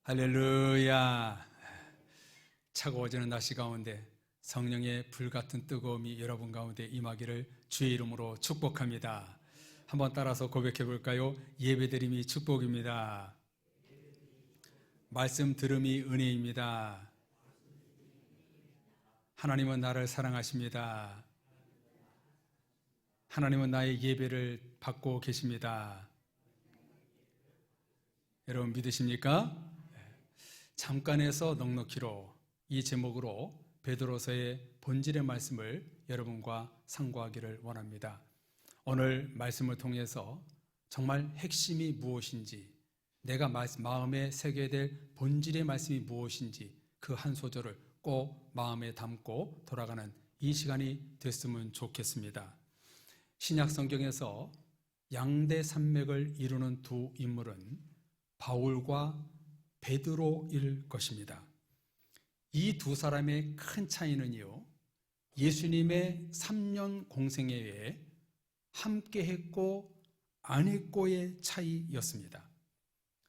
할렐루야. 차가워지는 날씨 가운데 성령의 불같은 뜨거움이 여러분 가운데 임하기를 주의 이름으로 축복합니다. 한번 따라서 고백해 볼까요? 예배드림이 축복입니다. 말씀 들음이 은혜입니다. 하나님은 나를 사랑하십니다. 하나님은 나의 예배를 받고 계십니다. 여러분 믿으십니까? 잠깐에서 넉넉히로, 이 제목으로 베드로서의 본질의 말씀을 여러분과 상고하기를 원합니다. 오늘 말씀을 통해서 정말 핵심이 무엇인지, 내가 마음에 새겨야 될 본질의 말씀이 무엇인지 그 한 소절을 꼭 마음에 담고 돌아가는 이 시간이 됐으면 좋겠습니다. 신약 성경에서 양대 산맥을 이루는 두 인물은 바울과 베드로일 것입니다. 이 두 사람의 큰 차이는요, 예수님의 3년 공생애에 함께 했고 안 했고의 차이였습니다.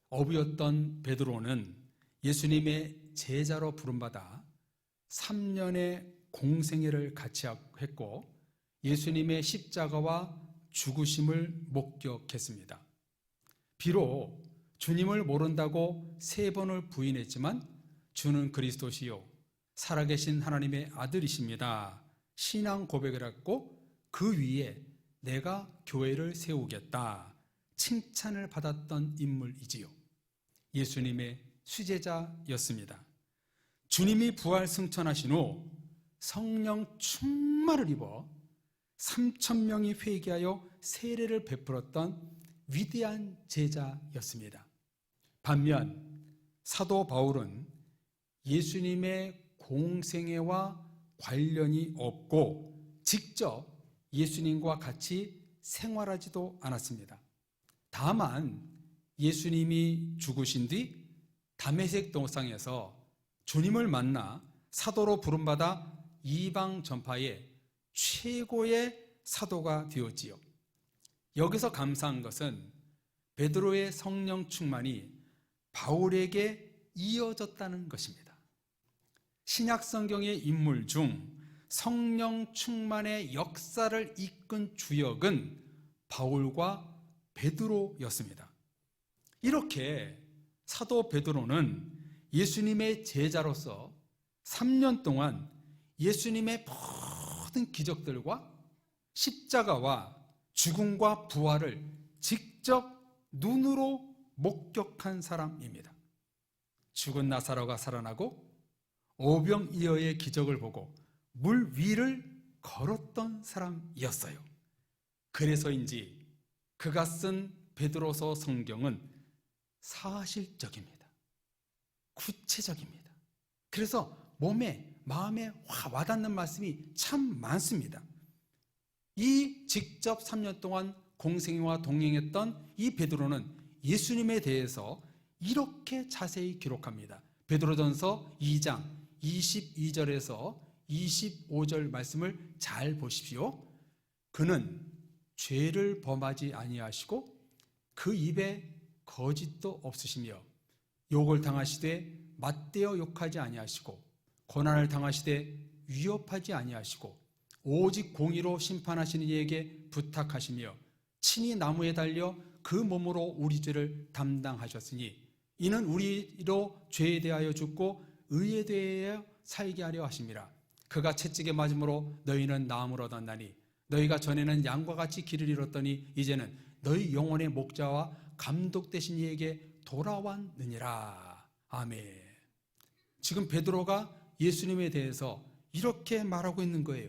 어부였던 베드로는 예수님의 제자로 부름받아 3년의 공생애를 같이 했고 예수님의 십자가와 죽으심을 목격했습니다. 비록 주님을 모른다고 3번을 부인했지만 주는 그리스도시요 살아계신 하나님의 아들이십니다. 신앙 고백을 했고 그 위에 내가 교회를 세우겠다 칭찬을 받았던 인물이지요. 예수님의 수제자였습니다. 주님이 부활 승천하신 후 성령 충만을 입어 3,000명이 회개하여 세례를 베풀었던 위대한 제자였습니다. 반면 사도 바울은 예수님의 공생애와 관련이 없고 직접 예수님과 같이 생활하지도 않았습니다. 다만 예수님이 죽으신 뒤 다메섹 동상에서 주님을 만나 사도로 부름받아 이방 전파의 최고의 사도가 되었지요. 여기서 감사한 것은 베드로의 성령 충만이 바울에게 이어졌다는 것입니다. 신약 성경의 인물 중 성령 충만의 역사를 이끈 주역은 바울과 베드로였습니다. 이렇게 사도 베드로는 예수님의 제자로서 3년 동안 예수님의 모든 기적들과 십자가와 죽음과 부활을 직접 눈으로 목격한 사람입니다. 죽은 나사로가 살아나고 오병이어의 기적을 보고 물 위를 걸었던 사람이었어요. 그래서인지 그가 쓴 베드로서 성경은 사실적입니다. 구체적입니다. 그래서 몸에, 마음에 와닿는 말씀이 참 많습니다. 이 직접 3년 동안 공생애와 동행했던 이 베드로는 예수님에 대해서 이렇게 자세히 기록합니다. 베드로전서 2장 22절에서 25절 말씀을 잘 보십시오. 그는 죄를 범하지 아니하시고 그 입에 거짓도 없으시며 욕을 당하시되 맞대어 욕하지 아니하시고 고난을 당하시되 위협하지 아니하시고 오직 공의로 심판하시는 이에게 부탁하시며 친히 나무에 달려 그 몸으로 우리 죄를 담당하셨으니 이는 우리로 죄에 대하여 죽고 의에 대하여 살게 하려 하심이라. 그가 채찍에 맞음으로 너희는 나음을 얻었나니 너희가 전에는 양과 같이 길을 잃었더니 이제는 너희 영혼의 목자와 감독 되신 이에게 돌아왔느니라. 아멘. 지금 베드로가 예수님에 대해서 이렇게 말하고 있는 거예요.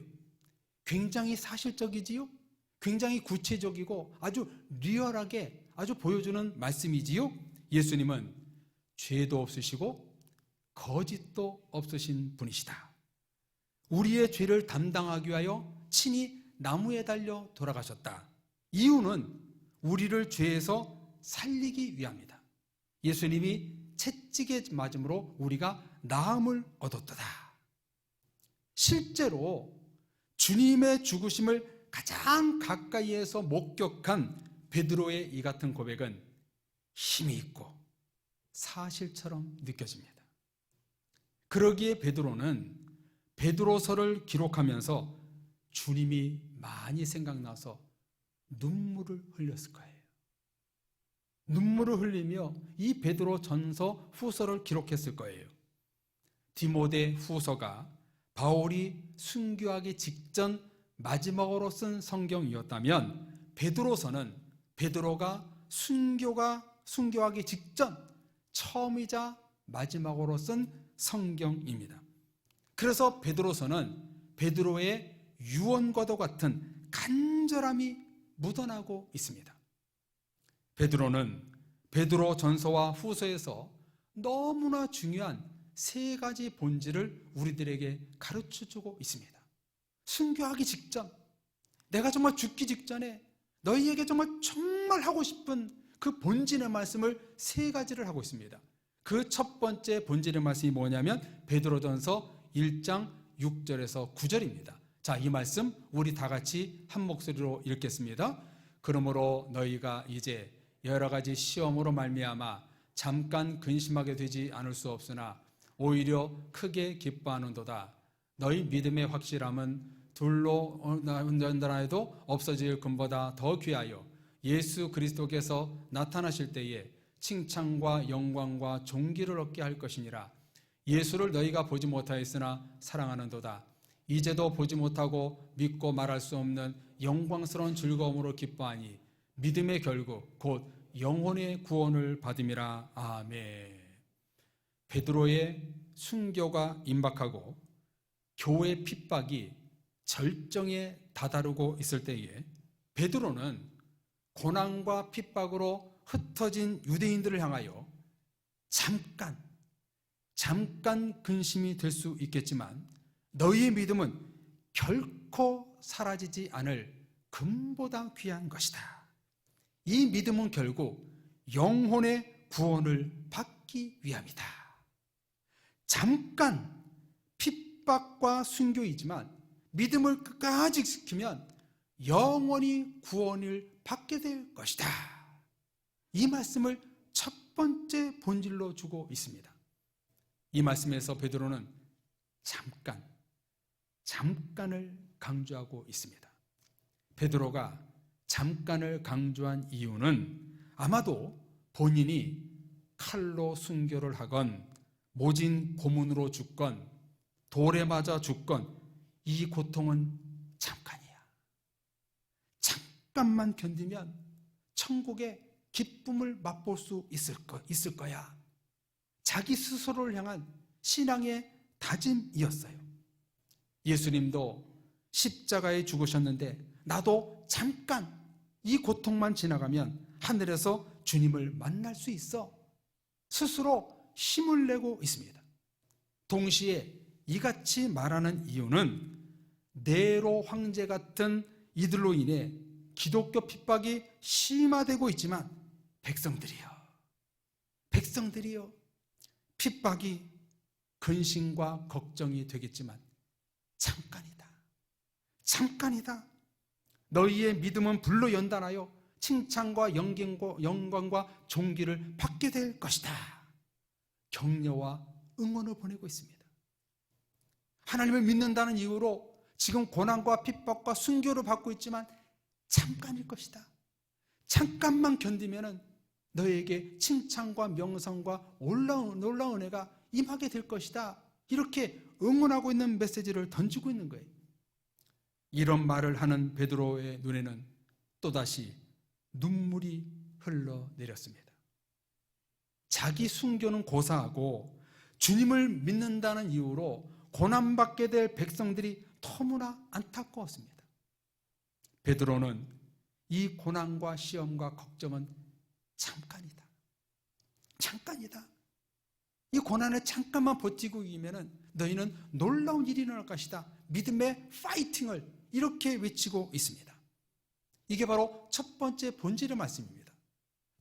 굉장히 사실적이지요? 굉장히 구체적이고 아주 리얼하게 아주 보여주는 말씀이지요? 예수님은 죄도 없으시고 거짓도 없으신 분이시다. 우리의 죄를 담당하기 위하여 친히 나무에 달려 돌아가셨다. 이유는 우리를 죄에서 살리기 위함이다. 예수님이 채찍에 맞음으로 우리가 나음을 얻었도다. 실제로 주님의 죽으심을 가장 가까이에서 목격한 베드로의 이 같은 고백은 힘이 있고 사실처럼 느껴집니다. 그러기에 베드로는 베드로서를 기록하면서 주님이 많이 생각나서 눈물을 흘렸을 거예요. 눈물을 흘리며 이 베드로 전서 후서를 기록했을 거예요. 디모데 후서가 바울이 순교하기 직전 마지막으로 쓴 성경이었다면 베드로서는 베드로가 순교하기 직전 처음이자 마지막으로 쓴 성경입니다. 그래서 베드로서는 베드로의 유언과도 같은 간절함이 묻어나고 있습니다. 베드로는 베드로 전서와 후서에서 너무나 중요한 세 가지 본질을 우리들에게 가르쳐주고 있습니다. 순교하기 직전, 내가 정말 죽기 직전에 너희에게 정말 하고 싶은 그 본질의 말씀을 세 가지를 하고 있습니다. 그 첫 번째 본질의 말씀이 뭐냐면 베드로전서 1장 6절에서 9절입니다. 자, 이 말씀 우리 다 같이 한 목소리로 읽겠습니다. 그러므로 너희가 이제 여러 가지 시험으로 말미암아 잠깐 근심하게 되지 않을 수 없으나 오히려 크게 기뻐하는도다. 너희 믿음의 확실함은 둘로 언젠가라도 없어질 금보다 더 귀하여 예수 그리스도께서 나타나실 때에 칭찬과 영광과 존귀를 얻게 할 것이니라. 예수를 너희가 보지 못하였으나 사랑하는도다. 이제도 보지 못하고 믿고 말할 수 없는 영광스러운 즐거움으로 기뻐하니 믿음의 결국 곧 영혼의 구원을 받음이라. 아멘. 베드로의 순교가 임박하고 교회 핍박이 절정에 다다르고 있을 때에 베드로는 고난과 핍박으로 흩어진 유대인들을 향하여 잠깐 근심이 될 수 있겠지만 너희의 믿음은 결코 사라지지 않을 금보다 귀한 것이다. 이 믿음은 결국 영혼의 구원을 받기 위함이다. 잠깐 핍박과 순교이지만 믿음을 끝까지 지키면 영원히 구원을 받게 될 것이다. 이 말씀을 첫 번째 본질로 주고 있습니다. 이 말씀에서 베드로는 잠깐을 강조하고 있습니다. 베드로가 잠깐을 강조한 이유는 아마도 본인이 칼로 순교를 하건 모진 고문으로 죽건 돌에 맞아 죽건 이 고통은 잠깐이야. 잠깐만 견디면 천국의 기쁨을 맛볼 수 있을 거야. 자기 스스로를 향한 신앙의 다짐이었어요. 예수님도 십자가에 죽으셨는데 나도 잠깐 이 고통만 지나가면 하늘에서 주님을 만날 수 있어. 스스로 힘을 내고 있습니다. 동시에 이같이 말하는 이유는 네로 황제 같은 이들로 인해 기독교 핍박이 심화되고 있지만 백성들이요 핍박이 근심과 걱정이 되겠지만 잠깐이다. 너희의 믿음은 불로 연단하여 칭찬과 영광과 존귀를 받게 될 것이다. 격려와 응원을 보내고 있습니다. 하나님을 믿는다는 이유로 지금 고난과 핍박과 순교를 받고 있지만 잠깐일 것이다. 잠깐만 견디면 너희에게 칭찬과 명성과 놀라운 은혜가 임하게 될 것이다. 이렇게 응원하고 있는 메시지를 던지고 있는 거예요. 이런 말을 하는 베드로의 눈에는 또다시 눈물이 흘러내렸습니다. 자기 순교는 고사하고 주님을 믿는다는 이유로 고난받게 될 백성들이 너무나 안타까웠습니다. 베드로는 이 고난과 시험과 걱정은 잠깐이다. 이 고난을 잠깐만 버티고 이기면 너희는 놀라운 일이 일어날 것이다. 믿음의 파이팅을 이렇게 외치고 있습니다. 이게 바로 첫 번째 본질의 말씀입니다.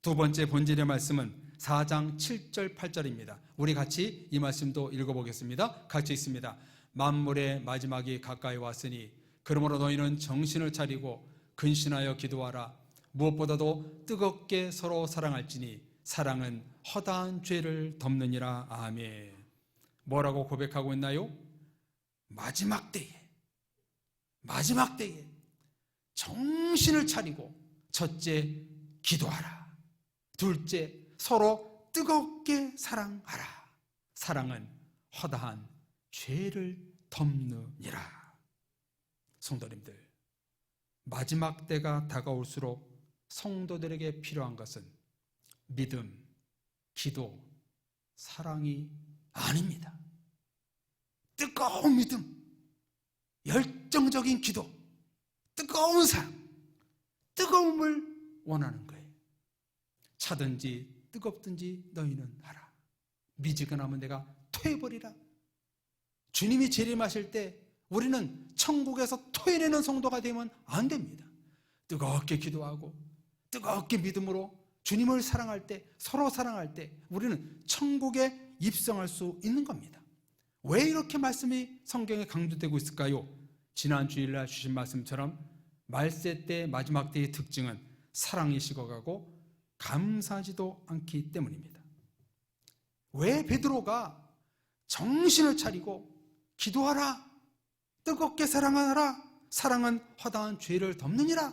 두 번째 본질의 말씀은 4장 7절 8절입니다. 우리 같이 이 말씀도 읽어보겠습니다. 같이 있습니다. 만물의 마지막이 가까이 왔으니 그러므로 너희는 정신을 차리고 근신하여 기도하라. 무엇보다도 뜨겁게 서로 사랑할지니 사랑은 허다한 죄를 덮느니라. 아멘. 뭐라고 고백하고 있나요? 마지막 때에 정신을 차리고 첫째 기도하라. 둘째 서로 뜨겁게 사랑하라. 사랑은 허다한 죄를 덮느니라. 성도님들, 마지막 때가 다가올수록 성도들에게 필요한 것은 믿음, 기도, 사랑이 아닙니다. 뜨거운 믿음, 열정적인 기도, 뜨거운 사랑, 뜨거움을 원하는 거예요. 차든지 뜨겁든지 너희는 하라. 미지근하면 내가 토해버리라. 주님이 재림하실 때 우리는 천국에서 토해내는 성도가 되면 안 됩니다. 뜨겁게 기도하고 뜨겁게 믿음으로 주님을 사랑할 때, 서로 사랑할 때 우리는 천국에 입성할 수 있는 겁니다. 왜 이렇게 말씀이 성경에 강조되고 있을까요? 지난 주일날 주신 말씀처럼 말세 때 마지막 때의 특징은 사랑이 식어가고 감사하지도 않기 때문입니다. 왜 베드로가 정신을 차리고 기도하라, 뜨겁게 사랑하라, 사랑은 허다한 죄를 덮느니라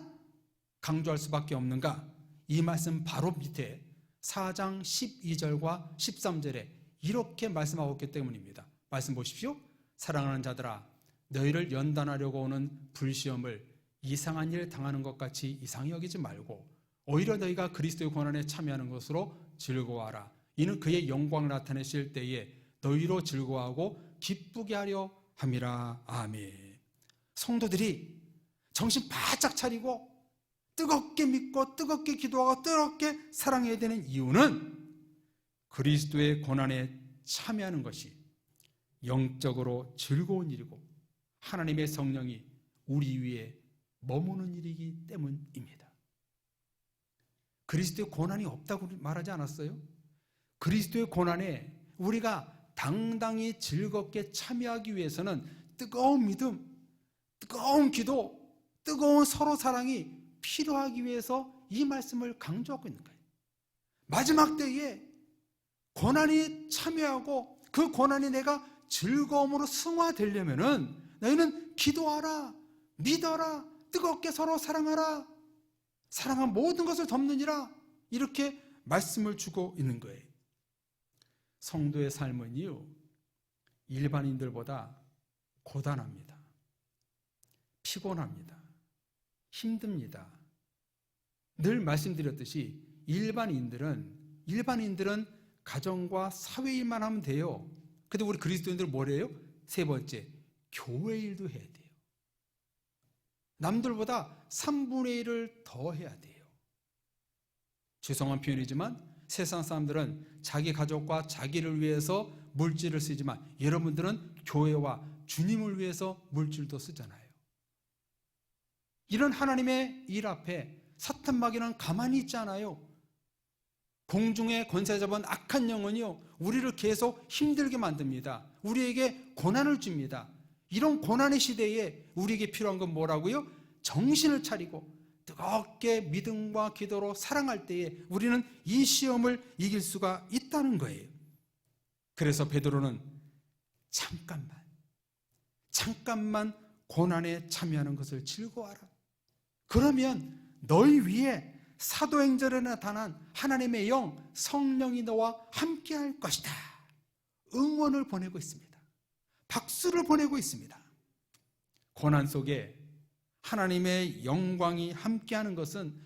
강조할 수밖에 없는가? 이 말씀 바로 밑에 4장 12절과 13절에 이렇게 말씀하고 있기 때문입니다. 말씀 보십시오. 사랑하는 자들아, 너희를 연단하려고 오는 불시험을 이상한 일 당하는 것 같이 이상히 여기지 말고 오히려 너희가 그리스도의 고난에 참여하는 것으로 즐거워하라. 이는 그의 영광을 나타내실 때에 너희로 즐거워하고 기쁘게 하려 함이라. 아멘. 성도들이 정신 바짝 차리고 뜨겁게 믿고 뜨겁게 기도하고 뜨겁게 사랑해야 되는 이유는 그리스도의 고난에 참여하는 것이 영적으로 즐거운 일이고 하나님의 성령이 우리 위에 머무는 일이기 때문입니다. 그리스도의 고난이 없다고 말하지 않았어요? 그리스도의 고난에 우리가 당당히 즐겁게 참여하기 위해서는 뜨거운 믿음, 뜨거운 기도, 뜨거운 서로 사랑이 필요하기 위해서 이 말씀을 강조하고 있는 거예요. 마지막 때에 고난이 참여하고 그 고난이 내가 즐거움으로 승화되려면은 너희는 기도하라, 믿어라, 뜨겁게 서로 사랑하라, 사랑한 모든 것을 덮느니라, 이렇게 말씀을 주고 있는 거예요. 성도의 삶은요, 일반인들보다 고단합니다. 피곤합니다. 힘듭니다. 늘 말씀드렸듯이 일반인들은 가정과 사회 일만 하면 돼요. 근데 우리 그리스도인들은 뭐래요? 세 번째, 교회 일도 해야 돼요. 남들보다 3분의 1을 더 해야 돼요. 죄송한 표현이지만 세상 사람들은 자기 가족과 자기를 위해서 물질을 쓰지만 여러분들은 교회와 주님을 위해서 물질도 쓰잖아요. 이런 하나님의 일 앞에 사탄 마귀는 가만히 있지 않아요. 공중의 권세 잡은 악한 영혼이요, 우리를 계속 힘들게 만듭니다. 우리에게 고난을 줍니다. 이런 고난의 시대에 우리에게 필요한 건 뭐라고요? 정신을 차리고 뜨겁게 믿음과 기도로 사랑할 때에 우리는 이 시험을 이길 수가 있다는 거예요. 그래서 베드로는 잠깐만 고난에 참여하는 것을 즐거워하라. 그러면 너희 위에 사도행전에 나타난 하나님의 영 성령이 너와 함께할 것이다. 응원을 보내고 있습니다. 박수를 보내고 있습니다. 고난 속에 하나님의 영광이 함께하는 것은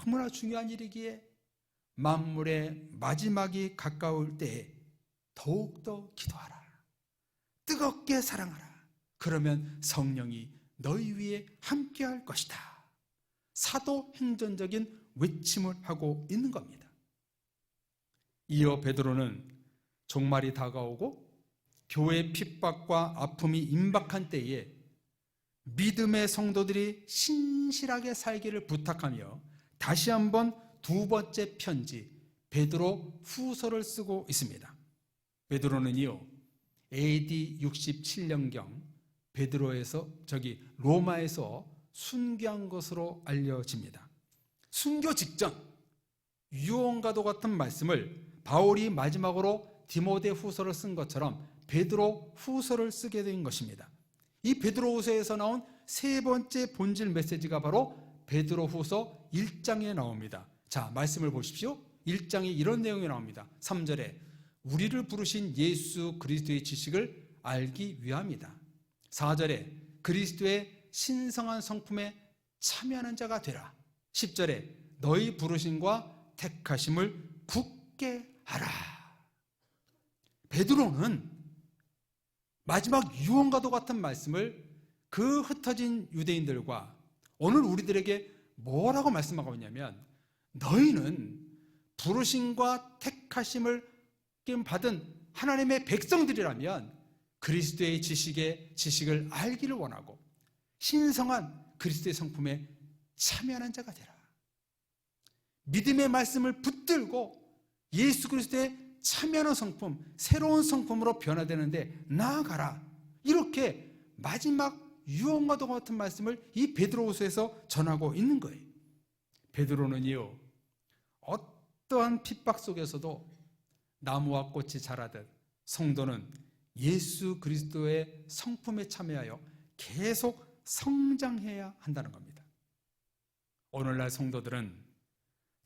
너무나 중요한 일이기에 만물의 마지막이 가까울 때에 더욱더 기도하라. 뜨겁게 사랑하라. 그러면 성령이 너희 위에 함께할 것이다. 사도행전적인 외침을 하고 있는 겁니다. 이어 베드로는 종말이 다가오고 교회 핍박과 아픔이 임박한 때에 믿음의 성도들이 신실하게 살기를 부탁하며 다시 한번 두 번째 편지 베드로 후서를 쓰고 있습니다. 베드로는요, AD 67년경 로마에서 순교한 것으로 알려집니다. 순교 직전 유언과도 같은 말씀을 바울이 마지막으로 디모데후서를 쓴 것처럼 베드로 후서를 쓰게 된 것입니다. 이 베드로후서에서 나온 세 번째 본질 메시지가 바로 베드로후서 1장에 나옵니다. 자, 말씀을 보십시오. 1장에 이런 내용이 나옵니다. 3절에 우리를 부르신 예수 그리스도의 지식을 알기 위함이다. 4절에 그리스도의 신성한 성품에 참여하는 자가 되라. 10절에 너희 부르심과 택하심을 굳게 하라. 베드로는 마지막 유언과도 같은 말씀을 그 흩어진 유대인들과 오늘 우리들에게 뭐라고 말씀하고 있냐면, 너희는 부르심과 택하심을 받은 하나님의 백성들이라면 그리스도의 지식을 알기를 원하고 신성한 그리스도의 성품에 참여하는 자가 되라. 믿음의 말씀을 붙들고 예수 그리스도의 참여하는 성품, 새로운 성품으로 변화되는데 나아가라. 이렇게 마지막 유언과도 같은 말씀을 이 베드로후서에서 전하고 있는 거예요. 베드로는요, 어떠한 핍박 속에서도 나무와 꽃이 자라듯 성도는 예수 그리스도의 성품에 참여하여 계속 성장해야 한다는 겁니다. 오늘날 성도들은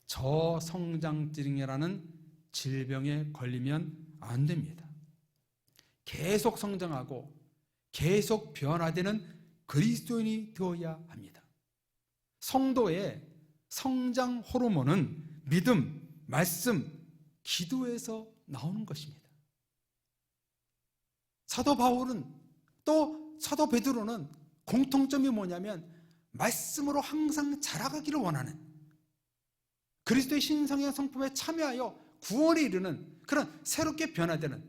저성장증이라는 질병에 걸리면 안 됩니다. 계속 성장하고 계속 변화되는 그리스도인이 되어야 합니다. 성도의 성장 호르몬은 믿음, 말씀, 기도에서 나오는 것입니다. 사도 바울은 또 사도 베드로는 공통점이 뭐냐면 말씀으로 항상 자라가기를 원하는, 그리스도의 신성의 성품에 참여하여 구원에 이르는 그런 새롭게 변화되는,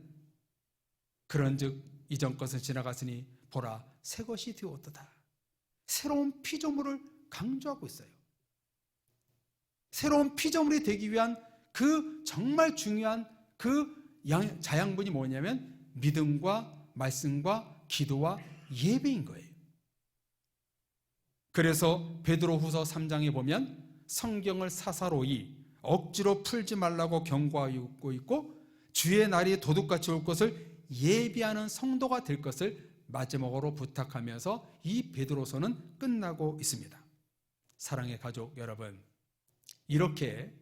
그런즉 이전 것은 지나갔으니 보라 새 것이 되었도다. 새로운 피조물을 강조하고 있어요. 새로운 피조물이 되기 위한 그 정말 중요한 그 자양분이 뭐냐면 믿음과 말씀과 기도와 예배인 거예요. 그래서 베드로후서 3장에 보면 성경을 사사로이 억지로 풀지 말라고 경고하고 있고, 주의 날이 도둑같이 올 것을 예비하는 성도가 될 것을 마지막으로 부탁하면서 이 베드로서는 끝나고 있습니다. 사랑의 가족 여러분, 이렇게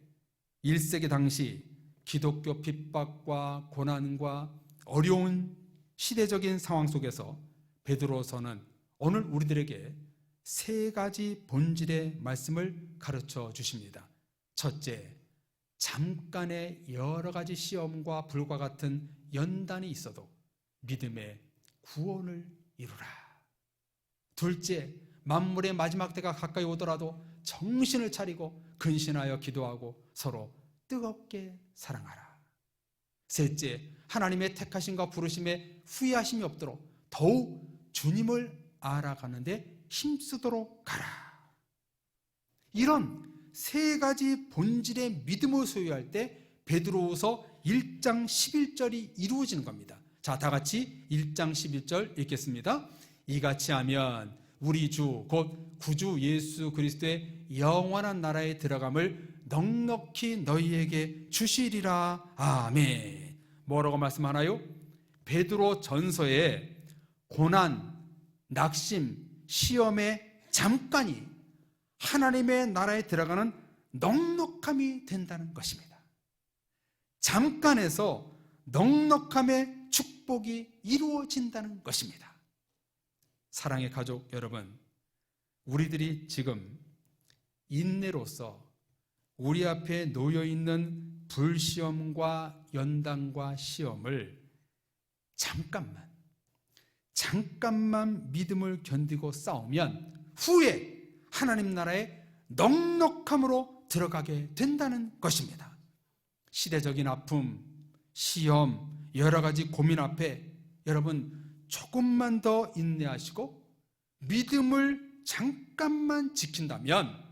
1세기 당시 기독교 핍박과 고난과 어려운 시대적인 상황 속에서 베드로서는 오늘 우리들에게 세 가지 본질의 말씀을 가르쳐 주십니다. 첫째, 잠깐의 여러 가지 시험과 불과 같은 연단이 있어도 믿음의 구원을 이루라. 둘째, 만물의 마지막 때가 가까이 오더라도 정신을 차리고 근신하여 기도하고 서로 뜨겁게 사랑하라. 셋째, 하나님의 택하심과 부르심에 후회하심이 없도록 더욱 주님을 알아가는데 힘쓰도록 가라. 이런 세 가지 본질의 믿음을 소유할 때 베드로후서 1장 11절이 이루어지는 겁니다. 자, 다 같이 1장 11절 읽겠습니다. 이같이 하면 우리 주 곧 구주 예수 그리스도의 영원한 나라에 들어감을 넉넉히 너희에게 주시리라. 아멘. 뭐라고 말씀하나요? 베드로 전서에 고난, 낙심, 시험의 잠깐이 하나님의 나라에 들어가는 넉넉함이 된다는 것입니다. 잠깐에서 넉넉함의 축복이 이루어진다는 것입니다. 사랑의 가족 여러분, 우리들이 지금 인내로서 우리 앞에 놓여있는 불시험과 연단과 시험을 잠깐만 믿음을 견디고 싸우면 후에 하나님 나라의 넉넉함으로 들어가게 된다는 것입니다. 시대적인 아픔, 시험, 여러 가지 고민 앞에 여러분 조금만 더 인내하시고 믿음을 잠깐만 지킨다면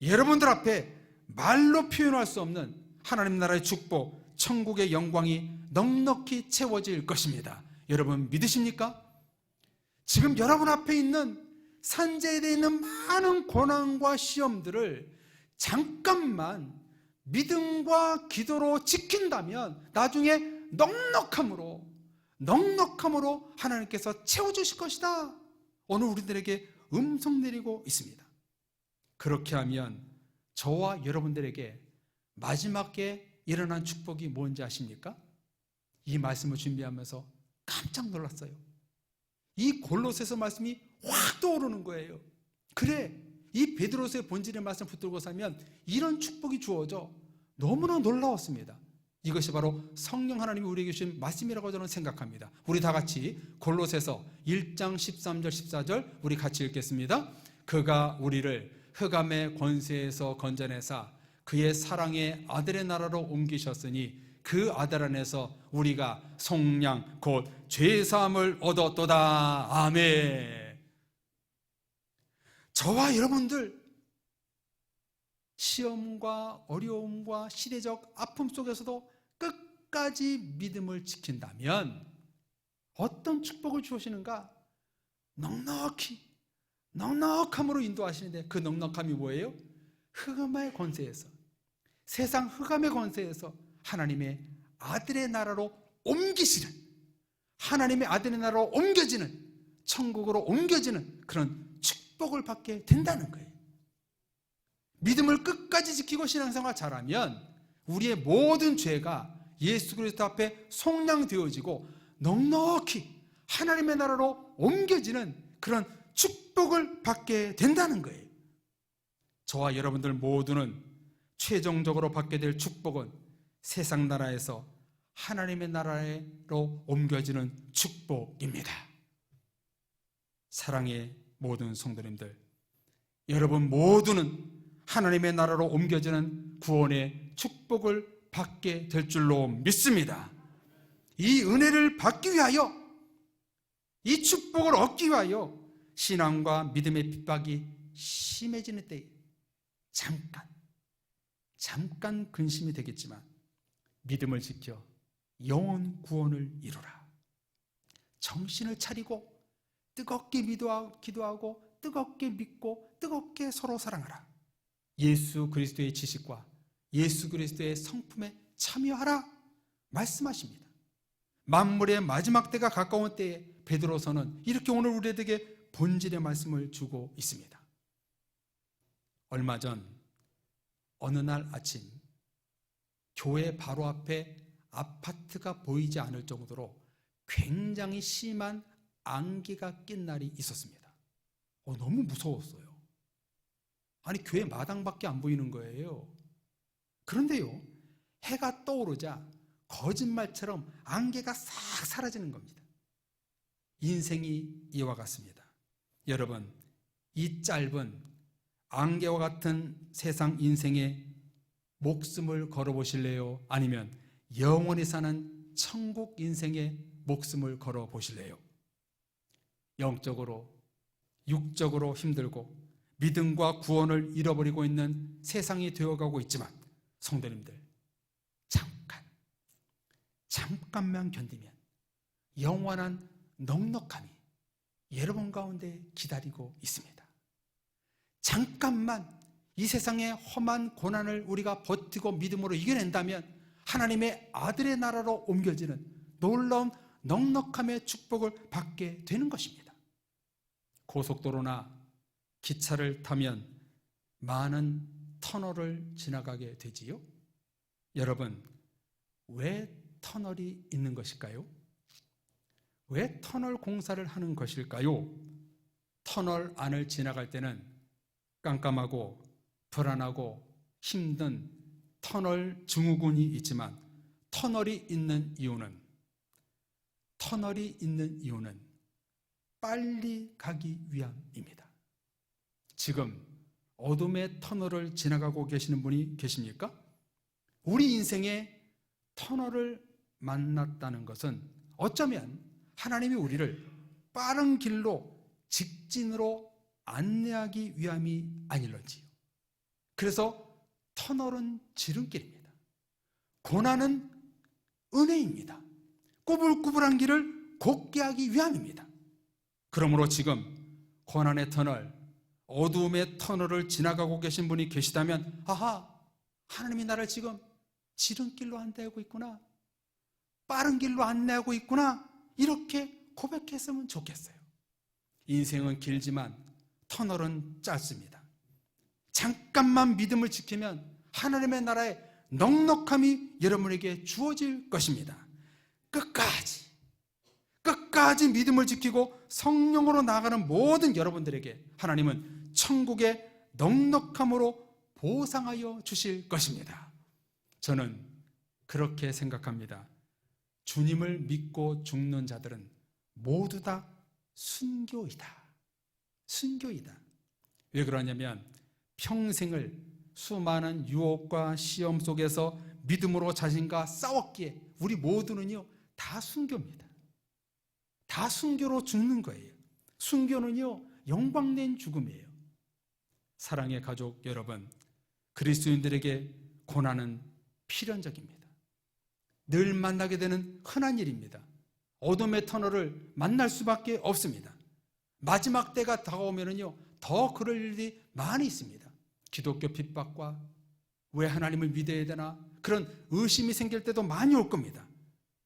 여러분들 앞에 말로 표현할 수 없는 하나님 나라의 축복, 천국의 영광이 넉넉히 채워질 것입니다. 여러분 믿으십니까? 지금 여러분 앞에 있는 산재에 있는 많은 고난과 시험들을 잠깐만 믿음과 기도로 지킨다면 나중에 넉넉함으로 하나님께서 채워주실 것이다. 오늘 우리들에게 음성 내리고 있습니다. 그렇게 하면 저와 여러분들에게 마지막에 일어난 축복이 뭔지 아십니까? 이 말씀을 준비하면서 깜짝 놀랐어요. 이 골로새서 말씀이 확 떠오르는 거예요. 그래, 이 베드로서의 본질의 말씀 붙들고 살면 이런 축복이 주어져. 너무나 놀라웠습니다. 이것이 바로 성령 하나님이 우리에게 주신 말씀이라고 저는 생각합니다. 우리 다 같이 골로새서 1장 13절 14절 우리 같이 읽겠습니다. 그가 우리를 흑암의 권세에서 건져내사 그의 사랑의 아들의 나라로 옮기셨으니 그 아들 안에서 우리가 속량 곧 죄사함을 얻었도다. 아멘. 저와 여러분들 시험과 어려움과 시대적 아픔 속에서도 끝까지 믿음을 지킨다면 어떤 축복을 주시는가? 넉넉함으로 인도하시는데 그 넉넉함이 뭐예요? 흑암의 권세에서, 세상 흑암의 권세에서 하나님의 아들의 나라로 옮기시는, 하나님의 아들의 나라로 옮겨지는, 천국으로 옮겨지는 그런 축복을 받게 된다는 거예요. 믿음을 끝까지 지키고 신앙생활 잘하면 우리의 모든 죄가 예수 그리스도 앞에 속량되어지고 넉넉히 하나님의 나라로 옮겨지는 그런 축복을 받게 된다는 거예요. 저와 여러분들 모두는 최종적으로 받게 될 축복은 세상 나라에서 하나님의 나라로 옮겨지는 축복입니다. 사랑의 모든 성도님들, 여러분 모두는 하나님의 나라로 옮겨지는 구원의 축복을 받게 될 줄로 믿습니다. 이 은혜를 받기 위하여, 이 축복을 얻기 위하여 신앙과 믿음의 핍박이 심해지는 때에 잠깐 근심이 되겠지만 믿음을 지켜 영원 구원을 이루라. 정신을 차리고 뜨겁게 기도하고 뜨겁게 믿고 뜨겁게 서로 사랑하라. 예수 그리스도의 지식과 예수 그리스도의 성품에 참여하라 말씀하십니다. 만물의 마지막 때가 가까운 때에 베드로서는 이렇게 오늘 우리에게 본질의 말씀을 주고 있습니다. 얼마 전 어느 날 아침 교회 바로 앞에 아파트가 보이지 않을 정도로 굉장히 심한 안개가 낀 날이 있었습니다. 너무 무서웠어요. 아니 교회 마당밖에 안 보이는 거예요. 그런데요, 해가 떠오르자 거짓말처럼 안개가 싹 사라지는 겁니다. 인생이 이와 같습니다. 여러분, 이 짧은 안개와 같은 세상 인생에 목숨을 걸어보실래요? 아니면 영원히 사는 천국 인생에 목숨을 걸어보실래요? 영적으로, 육적으로 힘들고 믿음과 구원을 잃어버리고 있는 세상이 되어가고 있지만 성도님들, 잠깐만 견디면 영원한 넉넉함이 여러분 가운데 기다리고 있습니다. 잠깐만 이 세상의 험한 고난을 우리가 버티고 믿음으로 이겨낸다면 하나님의 아들의 나라로 옮겨지는 놀라운 넉넉함의 축복을 받게 되는 것입니다. 고속도로나 기차를 타면 많은 터널을 지나가게 되지요. 여러분, 왜 터널이 있는 것일까요? 왜 터널 공사를 하는 것일까요? 터널 안을 지나갈 때는 깜깜하고 불안하고 힘든 터널 증후군이 있지만 터널이 있는 이유는 빨리 가기 위함입니다. 지금 어둠의 터널을 지나가고 계시는 분이 계십니까? 우리 인생에 터널을 만났다는 것은 어쩌면 하나님이 우리를 빠른 길로 직진으로 안내하기 위함이 아닐런지요. 그래서 터널은 지름길입니다. 고난은 은혜입니다. 꾸불꾸불한 길을 곱게 하기 위함입니다. 그러므로 지금 고난의 터널, 어두움의 터널을 지나가고 계신 분이 계시다면 하나님이 나를 지금 지름길로 안내하고 있구나, 빠른 길로 안내하고 있구나, 이렇게 고백했으면 좋겠어요. 인생은 길지만 터널은 짧습니다. 잠깐만 믿음을 지키면 하나님의 나라의 넉넉함이 여러분에게 주어질 것입니다. 끝까지 믿음을 지키고 성령으로 나아가는 모든 여러분들에게 하나님은 천국의 넉넉함으로 보상하여 주실 것입니다. 저는 그렇게 생각합니다. 주님을 믿고 죽는 자들은 모두 다 순교이다. 왜 그러냐면 평생을 수많은 유혹과 시험 속에서 믿음으로 자신과 싸웠기에 우리 모두는요 다 순교입니다. 다 순교로 죽는 거예요. 순교는요 영광낸 죽음이에요. 사랑의 가족 여러분, 그리스도인들에게 고난은 필연적입니다. 늘 만나게 되는 흔한 일입니다. 어둠의 터널을 만날 수밖에 없습니다. 마지막 때가 다가오면은요 더 그럴 일이 많이 있습니다. 기독교 핍박과 왜 하나님을 믿어야 되나 그런 의심이 생길 때도 많이 올 겁니다.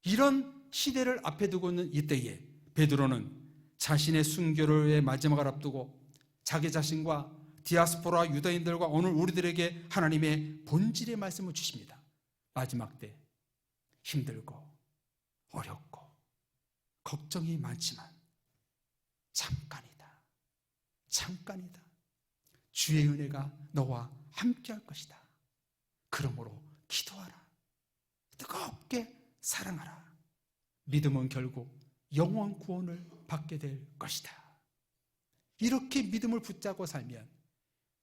이런 시대를 앞에 두고 있는 이때에 베드로는 자신의 순교의 마지막을 앞두고 자기 자신과 디아스포라 유다인들과 오늘 우리들에게 하나님의 본질의 말씀을 주십니다. 마지막 때 힘들고 어렵고 걱정이 많지만 잠깐이다. 주의 은혜가 너와 함께 할 것이다. 그러므로 기도하라. 뜨겁게 사랑하라. 믿음은 결국 영원 구원을 받게 될 것이다. 이렇게 믿음을 붙잡고 살면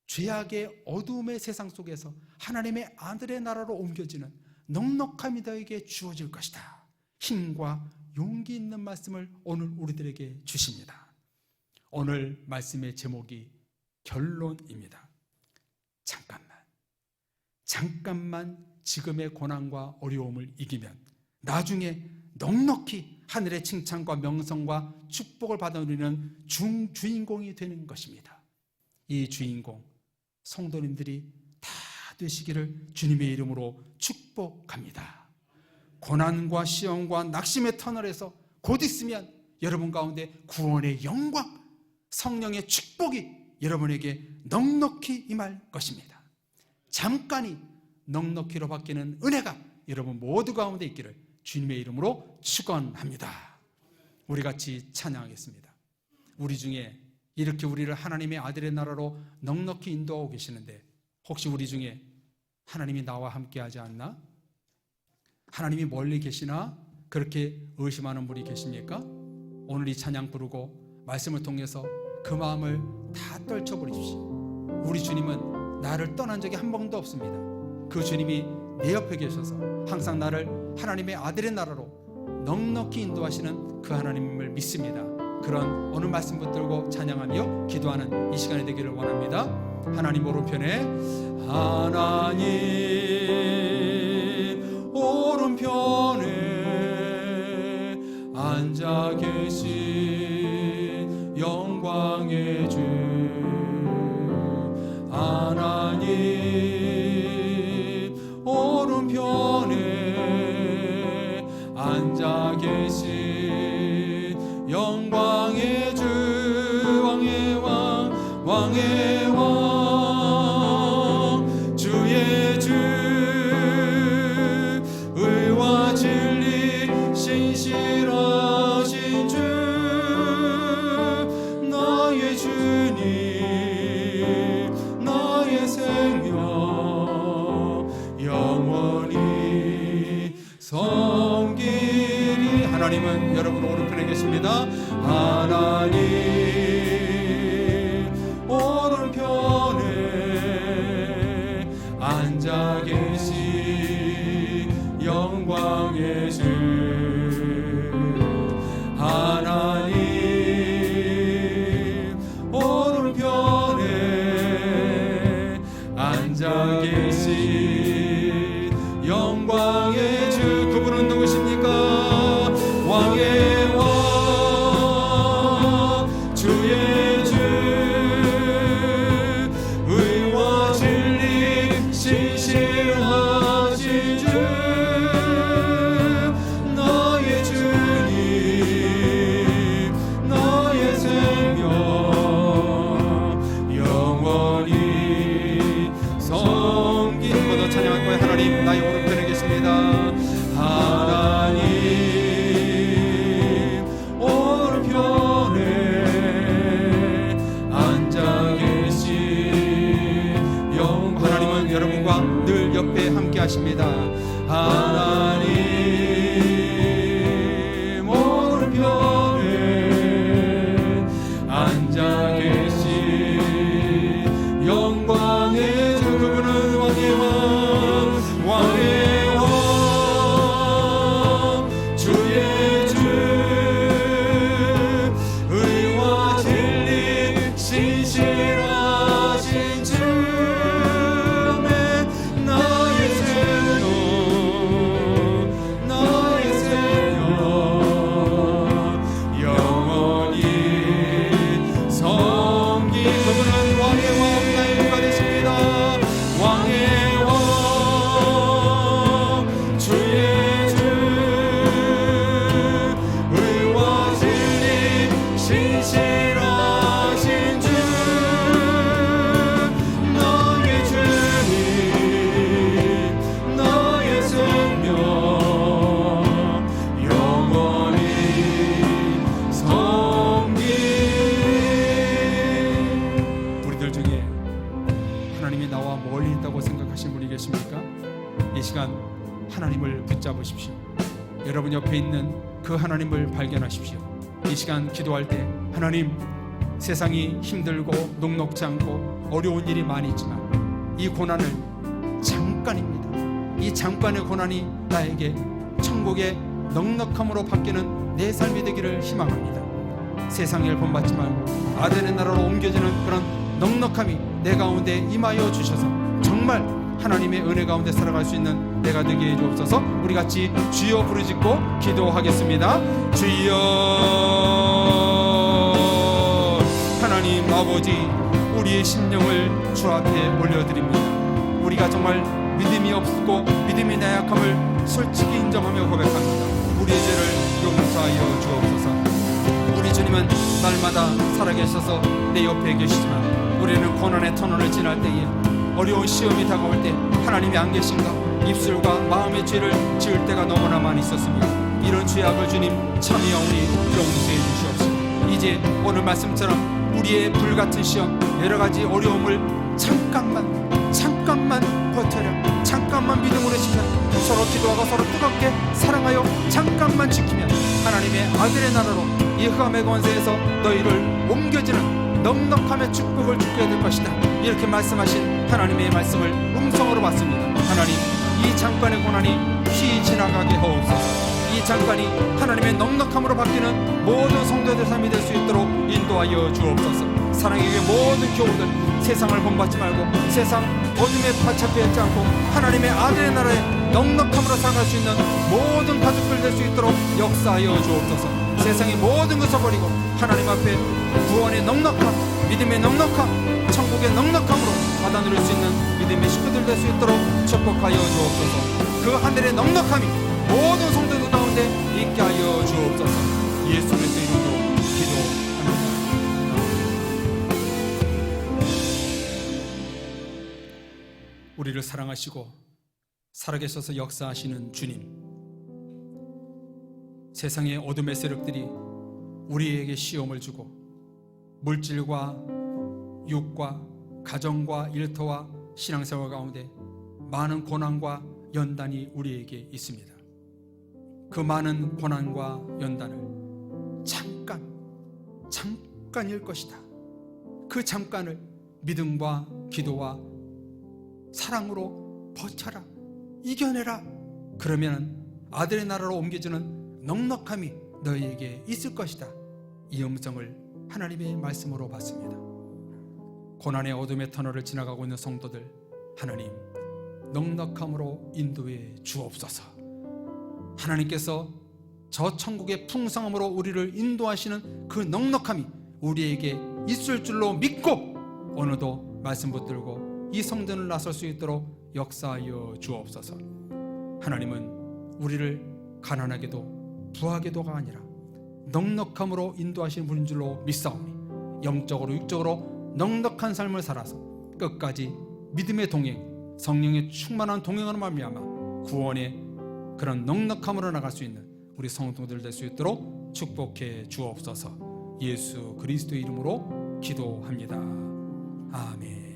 죄악의 어두움의 세상 속에서 하나님의 아들의 나라로 옮겨지는 넉넉함이 너에게 주어질 것이다. 힘과 용기 있는 말씀을 오늘 우리들에게 주십니다. 오늘 말씀의 제목이 결론입니다. 잠깐만 지금의 고난과 어려움을 이기면 나중에 넉넉히 하늘의 칭찬과 명성과 축복을 받아 누리는 주인공이 되는 것입니다. 이 주인공 성도님들이 다 되시기를 주님의 이름으로 축복합니다. 고난과 시험과 낙심의 터널에서 곧 있으면 여러분 가운데 구원의 영광, 성령의 축복이 여러분에게 넉넉히 임할 것입니다. 잠깐이 넉넉히로 바뀌는 은혜가 여러분 모두 가운데 있기를 주님의 이름으로 축원합니다. 우리 같이 찬양하겠습니다. 우리 중에 이렇게 우리를 하나님의 아들의 나라로 넉넉히 인도하고 계시는데 혹시 우리 중에 하나님이 나와 함께 하지 않나? 하나님이 멀리 계시나? 그렇게 의심하는 분이 계십니까? 오늘 이 찬양 부르고 말씀을 통해서 그 마음을 다 떨쳐버리십시오. 우리 주님은 나를 떠난 적이 한 번도 없습니다. 그 주님이 내 옆에 계셔서 항상 나를 하나님의 아들의 나라로 넉넉히 인도하시는 그 하나님을 믿습니다. 그런 오늘 말씀 붙들고 찬양하며 기도하는 이 시간이 되기를 원합니다. 하나님 오른편에 하나님 오른편에 앉아 계신 영광의 주 하나님 오른편에 앉아 계신 영광의 주 왕의 왕 왕의 왕 주의 주 의와 진리 신실하신 주 나의 주님 나의 생명 영원히 섬기리. 하나님은 여러분 오른편에 계십니다. 하나님 오른편에 앉아 계신 영광의 주 하나님 오른편에 앉아 계신 영광의 주 그분은 누구십니까? 왕의 왕 원하십니다. 하나님 오른편에 앉아 계신 영광의 주, 그분은 왕의 왕, 왕의 왕, 주의 주, 의와 진리 신실하신 주, 나의 생명, 나의 생명, 영원히 섬기. 그분은 왕의 왕, 나의 주가 되십니다. 왕의 왕, 주의 주, 의와 진리 신실하신 주, 나의 주님, 나의 생명, 영원히 섬기. 우리들 중에 하나님이 나와 멀리 있다고 생각하시는 분이 계십니까? 이 시간 하나님을 붙잡으십시오. 여러분 옆에 있는 그 하나님을 발견하십시오. 이 시간 기도할 때, 하나님, 세상이 힘들고 녹록지 않고 어려운 일이 많이 있지만 이 고난을 잠깐입니다. 이 잠깐의 고난이 나에게 천국의 넉넉함으로 바뀌는 내 삶이 되기를 희망합니다. 세상을 본받지 말고 아들의 나라로 옮겨지는 그런 넉넉함이 내 가운데 임하여 주셔서 정말 하나님의 은혜 가운데 살아갈 수 있는 내가 되게 해주옵소서. 우리 같이 주여 부르짖고 기도하겠습니다. 주여. 하나님 아버지, 우리의 심령을 주 앞에 올려드립니다. 우리가 정말 믿음이 없고 믿음이 나약함을 솔직히 인정하며 고백합니다. 우리의 죄를 용서하여 주옵소서. 우리 주님은 날마다 살아계셔서 내 옆에 계시지만 우리는 고난의 터널을 지날 때에, 어려운 시험이 다가올 때 하나님이 안 계신가 입술과 마음의 죄를 지을 때가 너무나 많이 있었습니다. 이런 죄악을 주님 참여하오니 용서해 주시옵소서. 이제 오늘 말씀처럼 우리의 불같은 시험, 여러가지 어려움을 잠깐만 버텨라. 잠깐만 믿음으로 지켜 서로 기도하고 서로 뜨겁게 사랑하여 잠깐만 지키면 하나님의 아들의 나라로 이 흑암의 권세에서 너희를 옮겨지는 넉넉함의 축복을 주게 될 것이다. 이렇게 말씀하신 하나님의 말씀을 음성으로 받습니다. 하나님, 이 잠깐의 고난이 휘 지나가게 하옵소서. 이 잠깐이 하나님의 넉넉함으로 바뀌는 모든 성도들 삶이 될 수 있도록 인도하여 주옵소서. 사랑의 위해 모든 교우들, 세상을 본받지 말고 세상 어둠에 파잡혀 있지 않고 하나님의 아들의 나라에 넉넉함으로 살아갈 수 있는 모든 가족들 될 수 있도록 역사하여 주옵소서. 세상의 모든 것을 버리고 하나님 앞에 구원의 넉넉함, 믿음의 넉넉함, 천국의 넉넉함으로 받아 누릴 수 있는 믿음의 식구들 될 수 있도록 축복하여 주옵소서. 그 하늘의 넉넉함이 모든 성도들 가운데 있게 하여 주옵소서. 예수 그리스도의 이름으로 기도합니다. 우리를 사랑하시고 살아계셔서 역사하시는 주님, 세상의 어둠의 세력들이 우리에게 시험을 주고 물질과 육과 가정과 일터와 신앙생활 가운데 많은 고난과 연단이 우리에게 있습니다. 그 많은 고난과 연단을 잠깐일 것이다. 그 잠깐을 믿음과 기도와 사랑으로 버텨라, 이겨내라. 그러면 아들의 나라로 옮겨지는 넉넉함이 너희에게 있을 것이다. 이 음성을 하나님의 말씀으로 받습니다. 고난의 어둠의 터널을 지나가고 있는 성도들, 하나님 넉넉함으로 인도해 주옵소서. 하나님께서 저 천국의 풍성함으로 우리를 인도하시는 그 넉넉함이 우리에게 있을 줄로 믿고 오늘도 말씀 붙들고 이 성전을 나설 수 있도록 역사하여 주옵소서. 하나님은 우리를 가난하게도 부하게도가 아니라 넉넉함으로 인도하시는 분인 줄로 믿사오니 영적으로 육적으로 넉넉한 삶을 살아서 끝까지 믿음의 동행, 성령의 충만한 동행으로 말미암아 구원의 그런 넉넉함으로 나갈 수 있는 우리 성도들 될 수 있도록 축복해 주옵소서. 예수 그리스도의 이름으로 기도합니다. 아멘.